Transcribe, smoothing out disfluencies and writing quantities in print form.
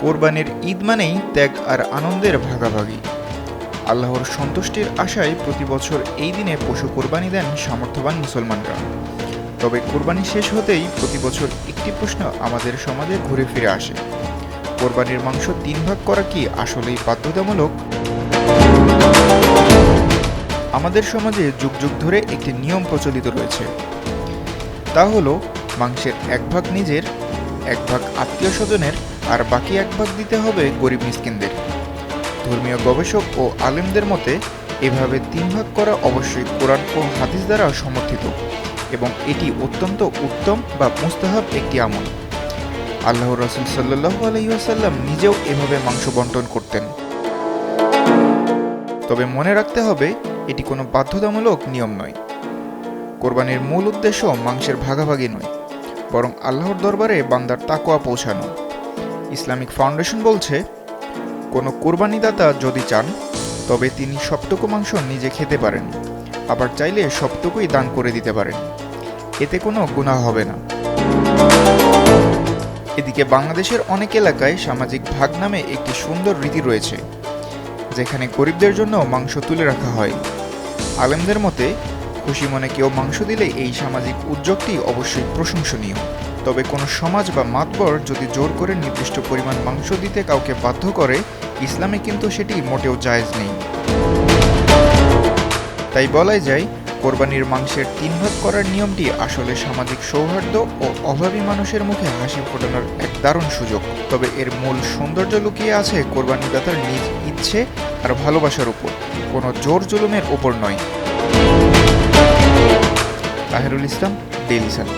কোরবানির ঈদ মানেই ত্যাগ আর আনন্দের ভাগাভাগি। আল্লাহর সন্তুষ্টির আশায় প্রতি বছর এই দিনে পশু কোরবানি দেন সামর্থ্যবান মুসলমানরা। তবে কোরবানি শেষ হতেই প্রতি বছর একটি প্রশ্ন আমাদের সমাজে ঘুরে ফিরে আসে: কোরবানির মাংস 3 ভাগ করা কি আসলেই বাধ্যতামূলক? আমাদের সমাজে যুগ যুগ ধরে একটি নিয়ম প্রচলিত রয়েছে, তা হলো মাংসের 1 ভাগ নিজের, 1 ভাগ আত্মীয় স্বজনের, আর বাকি 1 ভাগ দিতে হবে গরিব মিসকিনদের। ধর্মীয় গবেষক ও আলেমদের মতে এভাবে 3 ভাগ করা অবশ্যই কোরআন ও হাদিস দ্বারা সমর্থিত এবং এটি অত্যন্ত উত্তম বা মুস্তাহাব একটি আমল। আল্লাহর রাসূল সাল্লাল্লাহু আলাইহি ওয়াসাল্লাম নিজেও এভাবে মাংস বন্টন করতেন। তবে মনে রাখতে হবে, এটি কোনো বাধ্যতামূলক নিয়ম নয়। কোরবানির মূল উদ্দেশ্য মাংসের ভাগাভাগি নয়, বরং আল্লাহর দরবারে বান্দার তাকওয়া পৌঁছানো। ইসলামিক ফাউন্ডেশন বলছে, কোনো কোরবানিদাতা যদি চান তবে তিনি সবটুকু মাংস নিজে খেতে পারেন, আবার চাইলে সবটুকুই দান করে দিতে পারেন। এতে কোনো গুনাহ হবে না। এদিকে বাংলাদেশের অনেক এলাকায় সামাজিক ভাগ নামে একটি সুন্দর রীতি রয়েছে, যেখানে গরিবদের জন্য মাংস তুলে রাখা হয়। আলেমদের মতে খুশি মনে কেউ মাংস দিলে এই সামাজিক উদ্যোগটি অবশ্যই প্রশংসনীয়। তবে কোনো সমাজ বা মাতবর যদি জোর করে নির্দিষ্ট পরিমাণ মাংস দিতে কাউকে বাধ্য করে, ইসলামে কিন্তু সেটি মোটেও জায়েজ নেই। তাই বলাই যায়, কোরবানির মাংসের 3 ভাগ করার নিয়মটি আসলে সামাজিক সৌহার্দ্য ও অভাবী মানুষের মুখে হাসি ফোটানোর এক দারুণ সুযোগ। তবে এর মূল সৌন্দর্য লুকিয়ে আছে কোরবানিদাতার নিজ ইচ্ছে আর ভালোবাসার উপর, কোনো জোর জুলুমের উপর নয়। তাহেরুল ইসলাম, ডেইলি সান।